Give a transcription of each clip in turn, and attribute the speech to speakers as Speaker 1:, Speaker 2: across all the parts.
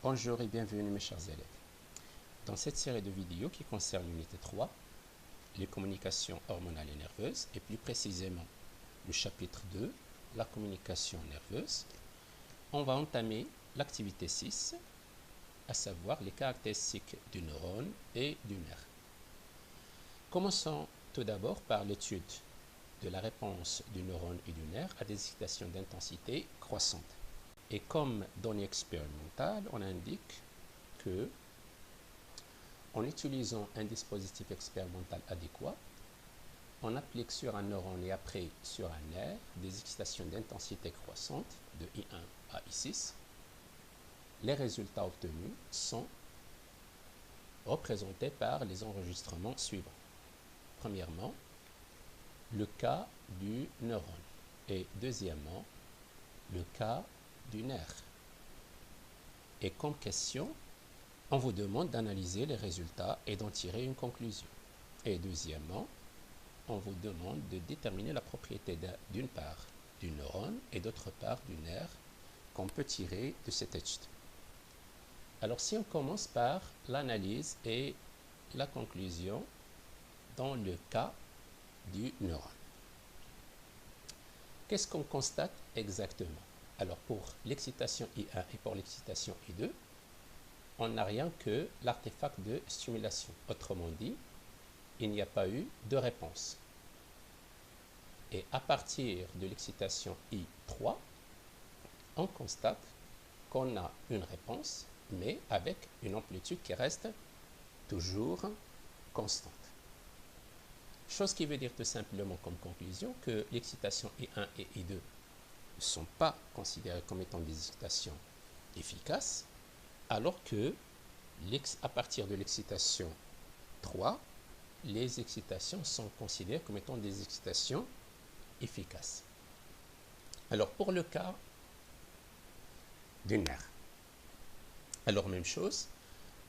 Speaker 1: Bonjour et bienvenue mes chers élèves. Dans cette série de vidéos qui concerne l'unité 3, les communications hormonales et nerveuses, et plus précisément le chapitre 2, la communication nerveuse, on va entamer l'activité 6, à savoir les caractéristiques du neurone et du nerf. Commençons tout d'abord par l'étude de la réponse du neurone et du nerf à des excitations d'intensité croissante. Et comme données expérimentales, on indique que, en utilisant un dispositif expérimental adéquat, on applique sur un neurone et après sur un nerf des excitations d'intensité croissante de I1 à I6. Les résultats obtenus sont représentés par les enregistrements suivants. Premièrement, le cas du neurone et deuxièmement, le cas du nerf. Et comme question, on vous demande d'analyser les résultats et d'en tirer une conclusion. Et deuxièmement, on vous demande de déterminer la propriété d'une part du neurone et d'autre part du nerf qu'on peut tirer de cette étude. Alors si on commence par l'analyse et la conclusion dans le cas du neurone. Qu'est-ce qu'on constate exactement? Alors pour l'excitation I1 et pour l'excitation I2, on n'a rien que l'artefact de stimulation. Autrement dit, il n'y a pas eu de réponse. Et à partir de l'excitation I3, on constate qu'on a une réponse, mais avec une amplitude qui reste toujours constante. Chose qui veut dire tout simplement comme conclusion que l'excitation I1 et I2 ne sont pas considérées comme étant des excitations efficaces, alors que à partir de l'excitation 3, les excitations sont considérées comme étant des excitations efficaces. Alors pour le cas du nerf, alors même chose,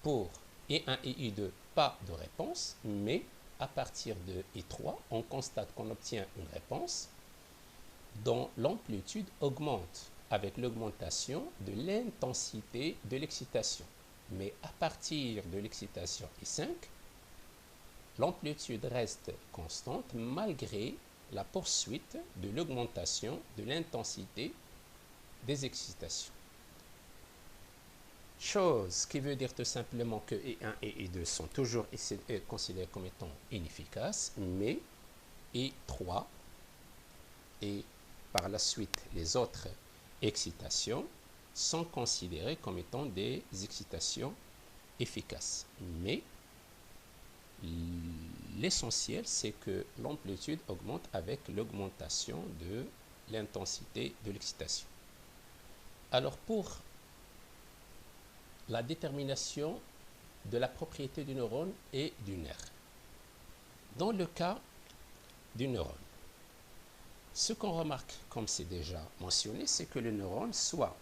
Speaker 1: pour I1 et I2, pas de réponse, mais à partir de I3, on constate qu'on obtient une réponse dont l'amplitude augmente avec l'augmentation de l'intensité de l'excitation. Mais à partir de l'excitation I5, l'amplitude reste constante malgré la poursuite de l'augmentation de l'intensité des excitations. Chose qui veut dire tout simplement que I1 et I2 sont toujours considérés comme étant inefficaces, mais I3 et par la suite les autres excitations sont considérées comme étant des excitations efficaces. Mais l'essentiel, c'est que l'amplitude augmente avec l'augmentation de l'intensité de l'excitation. Alors pour la détermination de la propriété du neurone et du nerf. Dans le cas du neurone, ce qu'on remarque, comme c'est déjà mentionné, c'est que le neurone, soit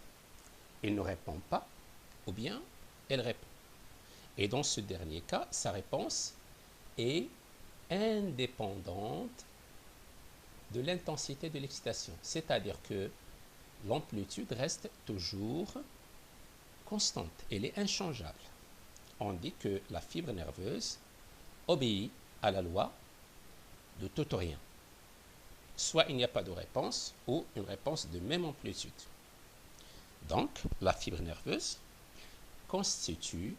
Speaker 1: il ne répond pas, ou bien elle répond. Et dans ce dernier cas, sa réponse est indépendante de l'intensité de l'excitation. C'est-à-dire que l'amplitude reste toujours constante, elle est inchangeable. On dit que la fibre nerveuse obéit à la loi de tout ou rien. Soit il n'y a pas de réponse, ou une réponse de même amplitude. Donc, la fibre nerveuse constitue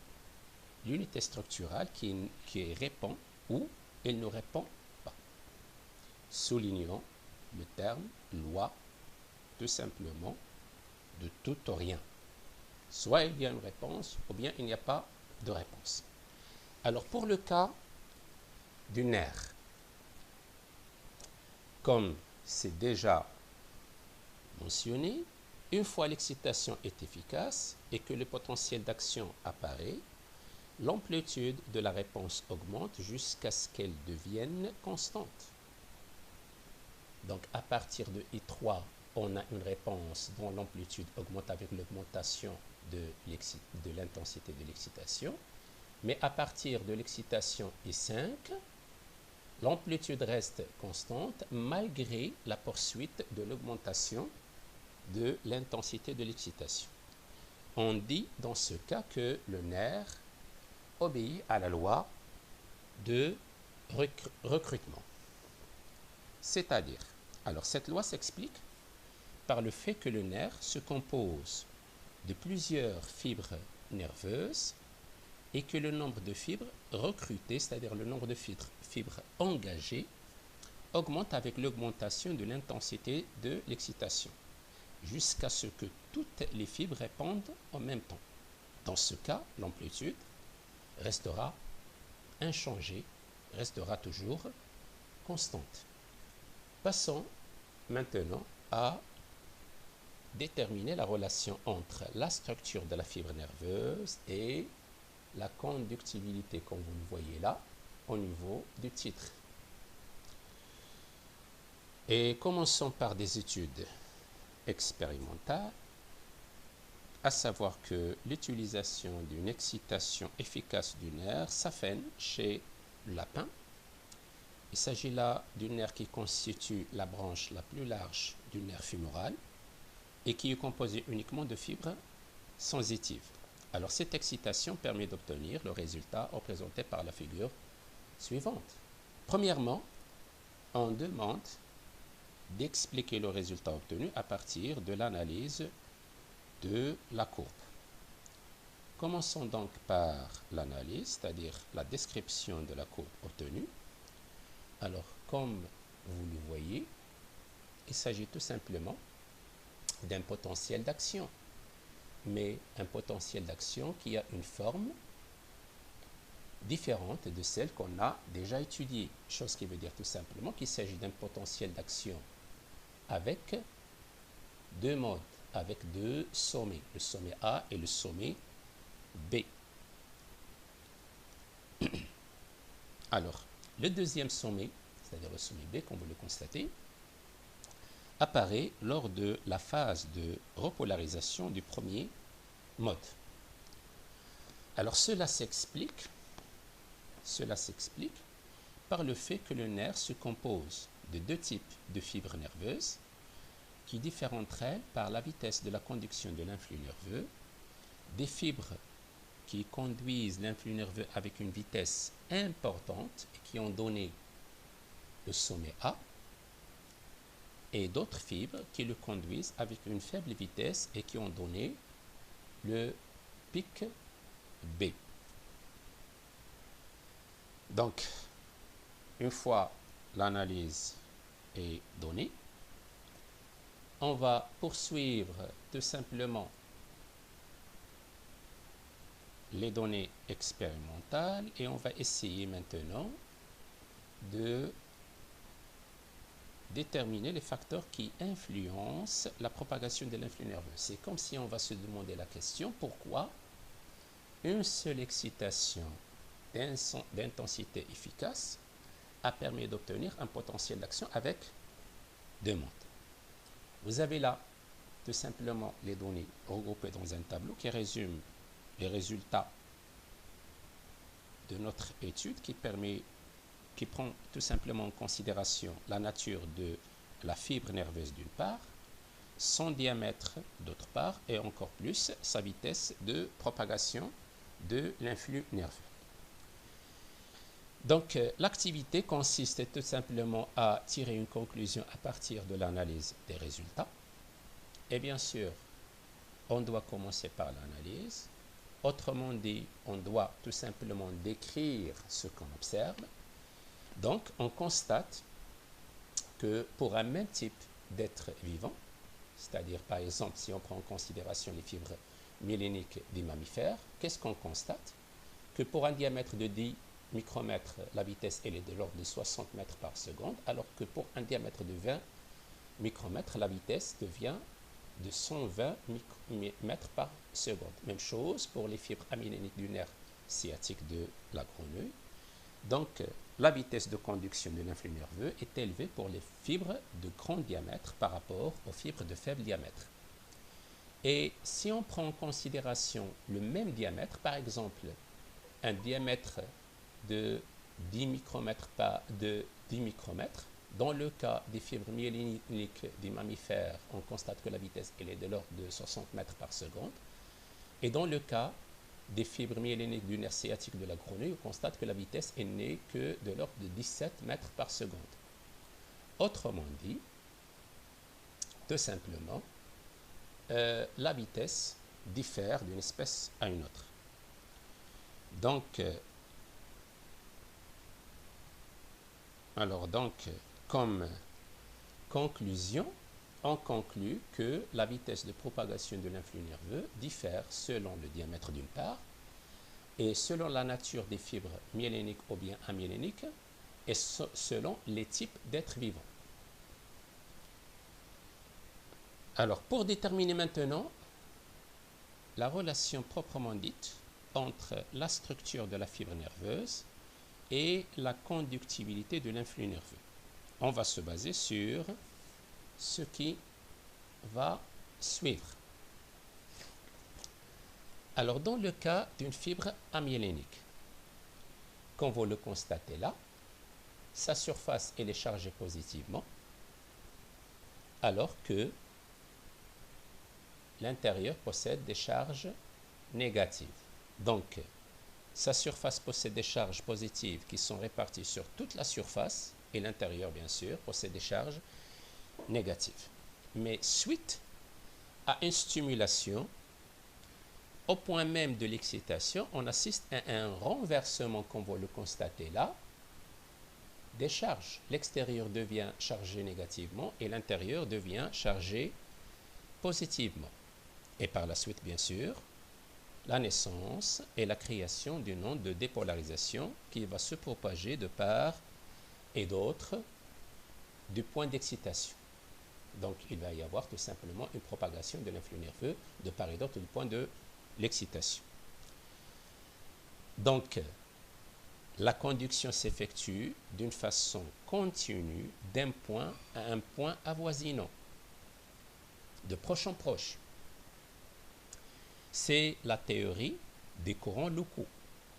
Speaker 1: l'unité structurale qui répond ou elle ne répond pas. Soulignons le terme loi, tout simplement, de tout ou rien. Soit il y a une réponse, ou bien il n'y a pas de réponse. Alors pour le cas du nerf, comme c'est déjà mentionné, une fois l'excitation est efficace et que le potentiel d'action apparaît, l'amplitude de la réponse augmente jusqu'à ce qu'elle devienne constante. Donc à partir de I3, on a une réponse dont l'amplitude augmente avec l'augmentation de l'intensité de l'excitation. Mais à partir de l'excitation I5, l'amplitude reste constante malgré la poursuite de l'augmentation de l'intensité de l'excitation. on dit dans ce cas que le nerf obéit à la loi de recrutement. C'est-à-dire, alors cette loi s'explique par le fait que le nerf se compose de plusieurs fibres nerveuses et que le nombre de fibres recrutées, c'est-à-dire le nombre de fibres engagées, augmente avec l'augmentation de l'intensité de l'excitation, jusqu'à ce que toutes les fibres répondent en même temps. Dans ce cas, l'amplitude restera inchangée, restera toujours constante. Passons maintenant à déterminer la relation entre la structure de la fibre nerveuse et la conductibilité, comme vous le voyez là, au niveau du titre. Et commençons par des études expérimentales, à savoir que l'utilisation d'une excitation efficace du nerf s'affine chez le lapin. Il s'agit là du nerf qui constitue la branche la plus large du nerf fémoral et qui est composée uniquement de fibres sensitives. Alors cette excitation permet d'obtenir le résultat représenté par la figure suivante. Premièrement, on demande d'expliquer le résultat obtenu à partir de l'analyse de la courbe. Commençons donc par l'analyse, c'est-à-dire la description de la courbe obtenue. Alors, comme vous le voyez, il s'agit tout simplement d'un potentiel d'action, mais un potentiel d'action qui a une forme différente de celle qu'on a déjà étudiée, chose qui veut dire tout simplement qu'il s'agit d'un potentiel d'action avec deux modes, avec deux sommets, le sommet A et le sommet B. Alors, le deuxième sommet, c'est-à-dire le sommet B, comme vous le constatez, apparaît lors de la phase de repolarisation du premier mode. Alors, cela s'explique par le fait que le nerf se compose de deux types de fibres nerveuses qui diffèrent entre elles par la vitesse de la conduction de l'influx nerveux, des fibres qui conduisent l'influx nerveux avec une vitesse importante et qui ont donné le sommet A, et d'autres fibres qui le conduisent avec une faible vitesse et qui ont donné le pic B. Donc, une fois l'analyse est donnée, on va poursuivre tout simplement les données expérimentales et on va essayer maintenant de déterminer les facteurs qui influencent la propagation de l'influx nerveux. C'est comme si on va se demander la question pourquoi une seule excitation d'intensité efficace a permis d'obtenir un potentiel d'action avec deux modes. Vous avez là tout simplement les données regroupées dans un tableau qui résume les résultats de notre étude qui prend tout simplement en considération la nature de la fibre nerveuse d'une part, son diamètre d'autre part et encore plus sa vitesse de propagation de l'influx nerveux. Donc l'activité consiste tout simplement à tirer une conclusion à partir de l'analyse des résultats. Et bien sûr, on doit commencer par l'analyse. Autrement dit, on doit tout simplement décrire ce qu'on observe. Donc, on constate que pour un même type d'être vivant, c'est-à-dire par exemple si on prend en considération les fibres myéléniques des mammifères, qu'est-ce qu'on constate? Que pour un diamètre de 10 micromètres, la vitesse elle est de l'ordre de 60 mètres par seconde, alors que pour un diamètre de 20 micromètres, la vitesse devient de 120 mètres par seconde. Même chose pour les fibres amyléniques du nerf sciatique de la grenouille. Donc, la vitesse de conduction de l'influx nerveux est élevée pour les fibres de grand diamètre par rapport aux fibres de faible diamètre. Et si on prend en considération le même diamètre, par exemple, un diamètre de 10 micromètres par de 10 micromètres, dans le cas des fibres myéléniques des mammifères, on constate que la vitesse elle est de l'ordre de 60 mètres par seconde. Et dans le cas des fibres myéléniques du nerf sciatique de la grenouille, on constate que la vitesse n'est que de l'ordre de 17 mètres par seconde. Autrement dit, tout simplement, la vitesse diffère d'une espèce à une autre. Donc, comme conclusion, on conclut que la vitesse de propagation de l'influx nerveux diffère selon le diamètre d'une part et selon la nature des fibres myéléniques ou bien amyéléniques et selon les types d'êtres vivants. Alors, pour déterminer maintenant la relation proprement dite entre la structure de la fibre nerveuse et la conductibilité de l'influx nerveux, on va se baser sur ce qui va suivre. Alors, dans le cas d'une fibre amyélénique, comme vous le constatez là, sa surface elle est chargée positivement, alors que l'intérieur possède des charges négatives. Donc, sa surface possède des charges positives qui sont réparties sur toute la surface, et l'intérieur, bien sûr, possède des charges négatives. Mais suite à une stimulation, au point même de l'excitation, on assiste à un renversement, comme vous le constatez là, des charges. L'extérieur devient chargé négativement et l'intérieur devient chargé positivement. Et par la suite, bien sûr, la naissance et la création d'une onde de dépolarisation qui va se propager de part et d'autre du point d'excitation. Donc, il va y avoir tout simplement une propagation de l'influx nerveux de part et d'autre du point de l'excitation. Donc, la conduction s'effectue d'une façon continue d'un point à un point avoisinant, de proche en proche. C'est la théorie des courants locaux.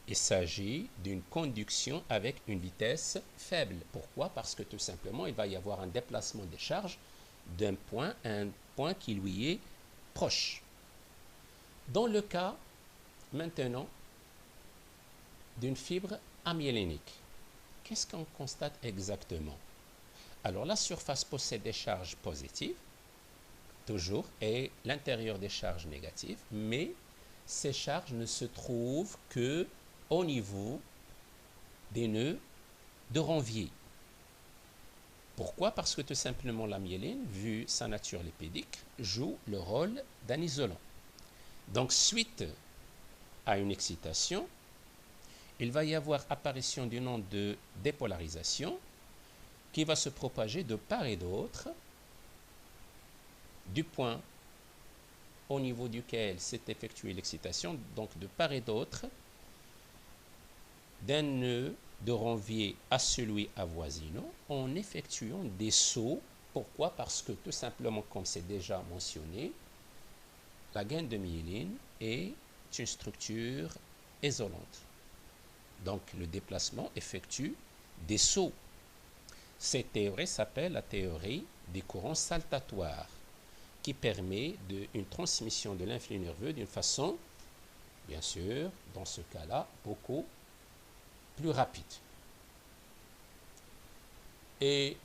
Speaker 1: Il s'agit d'une conduction avec une vitesse faible. Pourquoi? Parce que tout simplement, il va y avoir un déplacement des charges d'un point à un point qui lui est proche. Dans le cas, maintenant, d'une fibre amyélénique, qu'est-ce qu'on constate exactement? Alors, la surface possède des charges positives, toujours, et l'intérieur des charges négatives, mais ces charges ne se trouvent que au niveau des nœuds de Ranvier. Pourquoi? Parce que tout simplement la myéline, vu sa nature lipédique, joue le rôle d'un isolant. Donc, suite à une excitation, il va y avoir apparition d'une onde de dépolarisation qui va se propager de part et d'autre du point au niveau duquel s'est effectuée l'excitation, donc de part et d'autre, d'un nœud de Ranvier à celui avoisinant, en effectuant des sauts. Pourquoi? Parce que tout simplement, comme c'est déjà mentionné, la gaine de myéline est une structure isolante. Donc, le déplacement effectue des sauts. Cette théorie s'appelle la théorie des courants saltatoires, qui permet une transmission de l'influx nerveux d'une façon, bien sûr, dans ce cas-là, beaucoup plus rapide. Et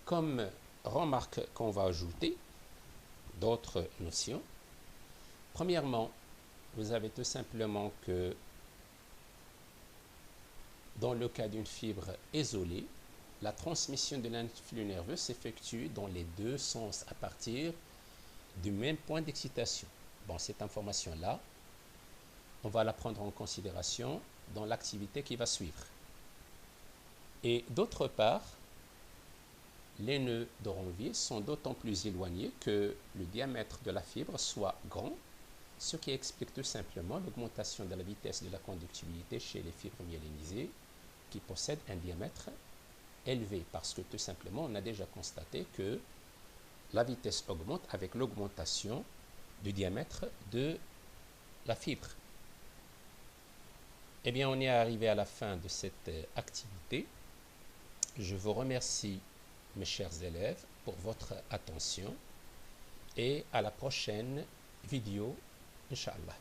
Speaker 1: comme remarque qu'on va ajouter d'autres notions, premièrement, vous avez tout simplement que dans le cas d'une fibre isolée, la transmission de l'influx nerveux s'effectue dans les deux sens à partir du même point d'excitation. Bon, cette information-là, on va la prendre en considération dans l'activité qui va suivre. Et d'autre part, les nœuds de Ranvier sont d'autant plus éloignés que le diamètre de la fibre soit grand, ce qui explique tout simplement l'augmentation de la vitesse de la conductibilité chez les fibres myélinisées qui possèdent un diamètre élevé, parce que tout simplement, on a déjà constaté que la vitesse augmente avec l'augmentation du diamètre de la fibre. Eh bien, on est arrivé à la fin de cette activité. Je vous remercie, mes chers élèves, pour votre attention et à la prochaine vidéo, Inch'Allah.